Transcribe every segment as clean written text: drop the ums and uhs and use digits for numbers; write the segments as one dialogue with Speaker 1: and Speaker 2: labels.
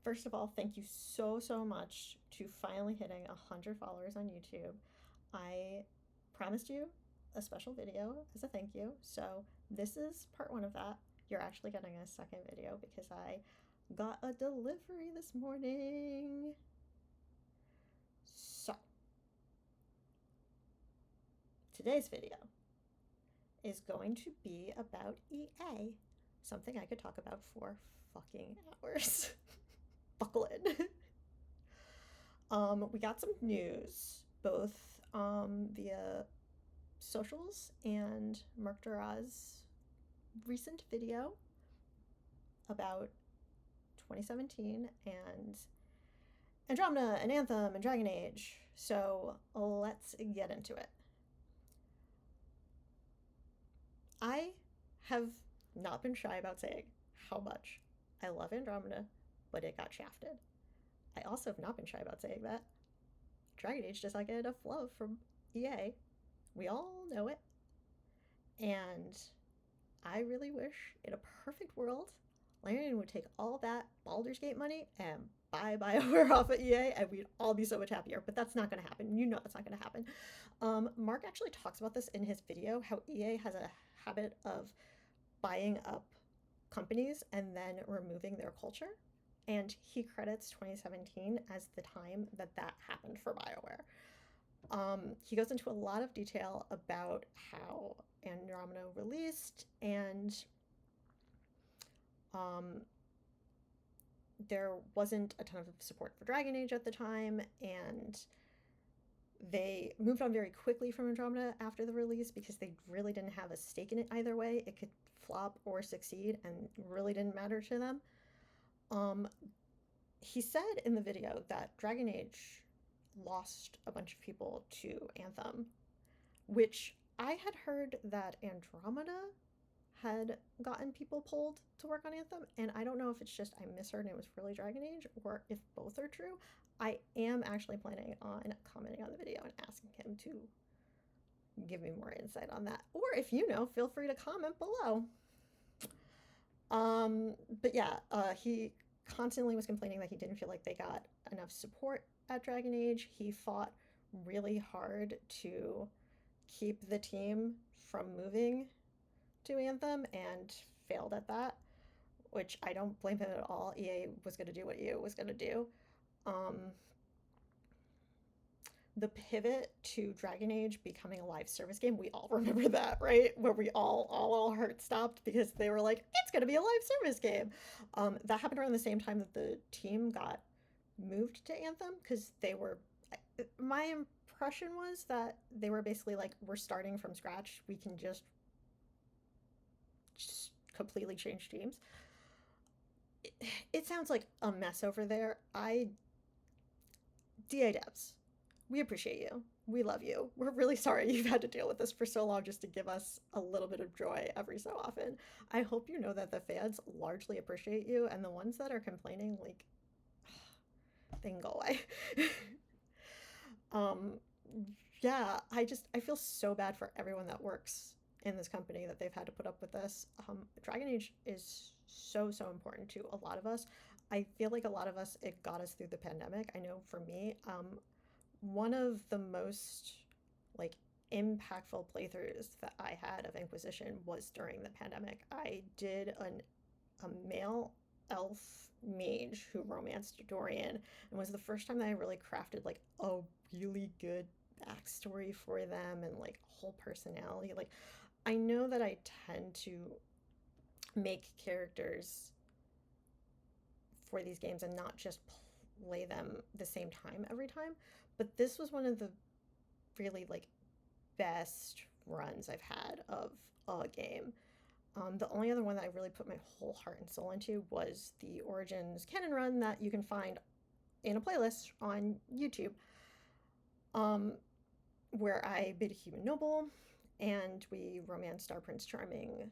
Speaker 1: First of all, thank you so much to finally hitting 100 followers on YouTube. I promised you a special video as a thank you. So, this is part one of that. You're actually getting a second video because I got a delivery this morning. So, today's video is going to be about EA, something I could talk about for fucking hours. Buckle in. We got some news, both via socials and Mark Duras' recent video about 2017 and Andromeda and Anthem and Dragon Age. So let's get into it. I have not been shy about saying how much I love Andromeda, but it got shafted. I also have not been shy about saying that Dragon Age does not get enough love from EA. We all know it. And I really wish, in a perfect world, Larian would take all that Baldur's Gate money and buy BioWare off of EA, and we'd all be so much happier. But that's not going to happen. You know that's not going to happen. Mark actually talks about this in his video, how EA has a habit of buying up companies and then removing their culture. And he credits 2017 as the time that happened for BioWare. He goes into a lot of detail about how Andromeda released, and um, there wasn't a ton of support for Dragon Age at the time, and they moved on very quickly from Andromeda after the release because they really didn't have a stake in it either way. It could flop or succeed, and really didn't matter to them. He said in the video that Dragon Age lost a bunch of people to Anthem, which I had heard that Andromeda had gotten people pulled to work on Anthem, and I don't know if it's just I misheard and it was really Dragon Age, or if both are true. I am actually planning on commenting on the video and asking him to give me more insight on that. Or if you know, feel free to comment below. But yeah, he constantly was complaining that he didn't feel like they got enough support at Dragon Age. He fought really hard to keep the team from moving to Anthem and failed at that, which I don't blame him at all. EA was going to do what EA was going to do. The pivot to Dragon Age becoming a live service game, we all remember that, right? Where we all our hearts stopped because they were like, it's going to be a live service game. That happened around the same time that the team got moved to Anthem, because they were, my impression was that they were basically like, we're starting from scratch. We can just completely change teams. It sounds like a mess over there. DA devs, we appreciate you. We love you. We're really sorry you've had to deal with this for so long just to give us a little bit of joy every so often. I hope you know that the fans largely appreciate you, and the ones that are complaining, like, they can go away. um, yeah, I feel so bad for everyone that works in this company that they've had to put up with this. Dragon Age is so important to a lot of us. I feel like a lot of us, it got us through the pandemic. I know for me, one of the most like impactful playthroughs that I had of Inquisition was during the pandemic. I did a male elf mage who romanced Dorian, and was the first time that I really crafted like a really good backstory for them and like whole personality. Like, I know that I tend to make characters for these games and not just play them the same time every time, but this was one of the really like best runs I've had of a game. The only other one that I really put my whole heart and soul into was the Origins canon run that you can find in a playlist on YouTube, where I bid a human noble and we romanced our Prince Charming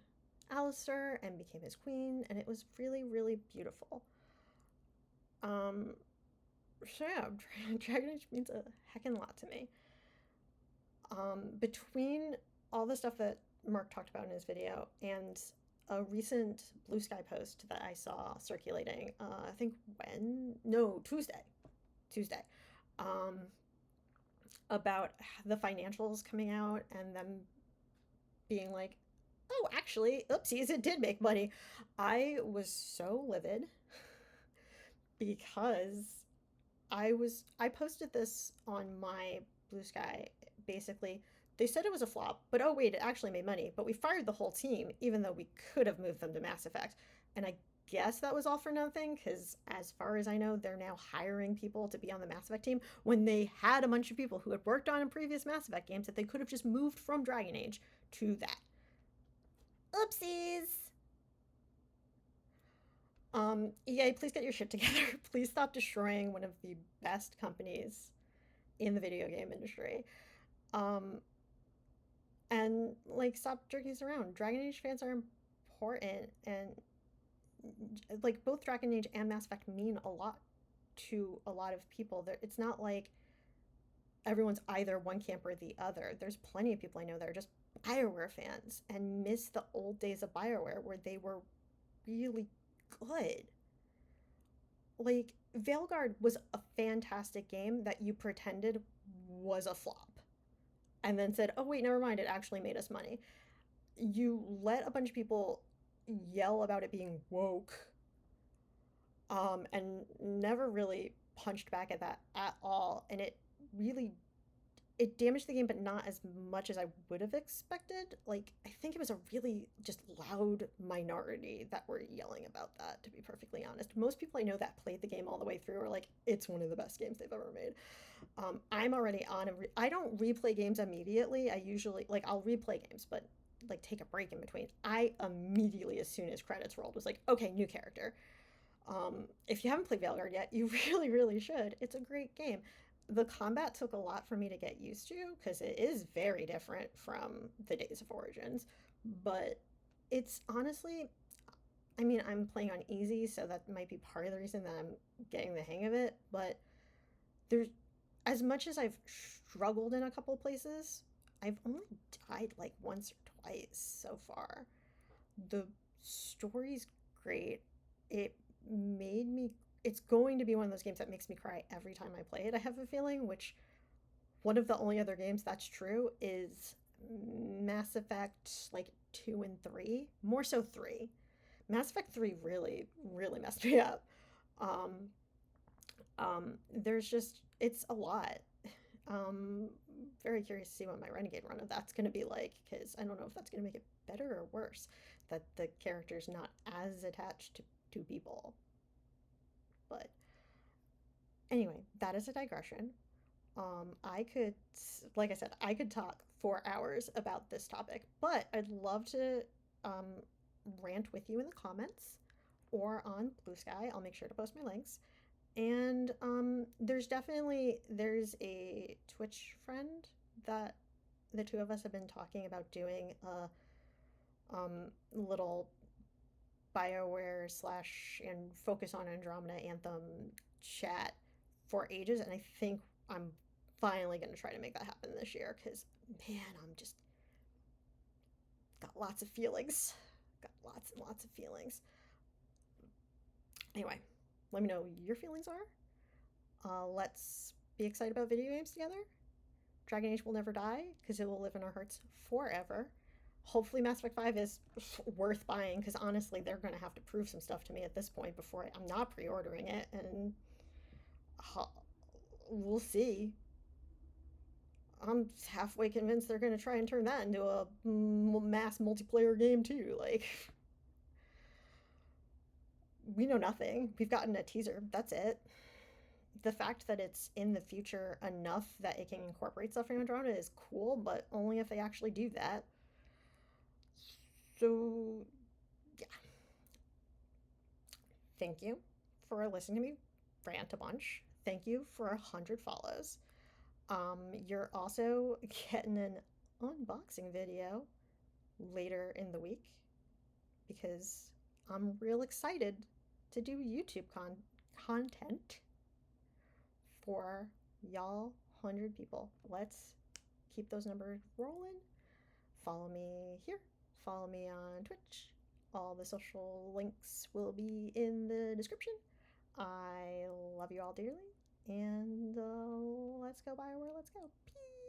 Speaker 1: Alistair and became his queen, and it was really beautiful. So yeah, Dragon Age means a heckin' lot to me. Between all the stuff that Mark talked about in his video and a recent Blue Sky post that I saw circulating. I think no, Tuesday, um, about the financials coming out and them being like, oh, actually, oopsies, it did make money. I was so livid because I posted this on my Blue Sky. Basically, they said it was a flop, but oh wait, it actually made money. But we fired the whole team, even though we could have moved them to Mass Effect. And I guess that was all for nothing, because as far as I know, they're now hiring people to be on the Mass Effect team when they had a bunch of people who had worked on previous Mass Effect games that they could have just moved from Dragon Age to that. Oopsies! EA, please get your shit together. Please stop destroying one of the best companies in the video game industry. Um, and like stop jerking around. Dragon Age fans are important, and like both Dragon Age and Mass Effect mean a lot to a lot of people. It's not like everyone's either one camp or the other. There's plenty of people I know that are just BioWare fans and miss the old days of BioWare where they were really good. Like, Veilguard was a fantastic game that you pretended was a flop and then said, oh, wait, never mind, it actually made us money. You let a bunch of people yell about it being woke, and never really punched back at that at all. And it damaged the game, but not as much as I would have expected. Like, I think it was a really just loud minority that were yelling about that, to be perfectly honest. Most people I know that played the game all the way through are like, it's one of the best games they've ever made. I'm already on I don't replay games immediately. I usually, like, I'll replay games, but like take a break in between. I immediately, as soon as credits rolled, was like, okay, new character. If you haven't played Veilguard yet, you really, really should. It's a great game. The combat took a lot for me to get used to because it is very different from the Days of Origins. But it's honestly, I mean, I'm playing on easy, so that might be part of the reason that I'm getting the hang of it. But there's, as much as I've struggled in a couple places, I've only died like once or twice so far. The story's great. It made me it's going to be one of those games that makes me cry every time I play it, I have a feeling, which one of the only other games that's true is Mass Effect like 2 and 3, more so 3. Mass Effect 3 really really messed me up. Um there's just it's a lot. Um Very curious to see what my Renegade run of that's going to be like, cuz I don't know if that's going to make it better or worse that the character's not as attached to people. But anyway, that is a digression. I could, like I said, I could talk for hours about this topic, but I'd love to um, rant with you in the comments or on Blue Sky. I'll make sure to post my links. And there's a Twitch friend that the two of us have been talking about doing a little BioWare slash and Focus on Andromeda Anthem chat for ages, and I think I'm finally going to try to make that happen this year because, man, I'm just got lots of feelings. Got lots and lots of feelings. Anyway, let me know what your feelings are. Let's be excited about video games together. Dragon Age will never die because it will live in our hearts forever. Hopefully Mass Effect 5 is worth buying because honestly they're going to have to prove some stuff to me at this point before I'm not pre-ordering it, and we'll see. I'm halfway convinced they're going to try and turn that into a mass multiplayer game too. Like, we know nothing. We've gotten a teaser. That's it. The fact that it's in the future enough that it can incorporate stuff from Andromeda is cool, but only if they actually do that. So, yeah. Thank you for listening to me rant a bunch. Thank you for 100 follows. You're also getting an unboxing video later in the week because I'm real excited to do YouTube content for y'all 100 people. Let's keep those numbers rolling. Follow me here. Follow me on Twitch. All the social links will be in the description. I love you all dearly, and let's go buy a Let's go. Peace.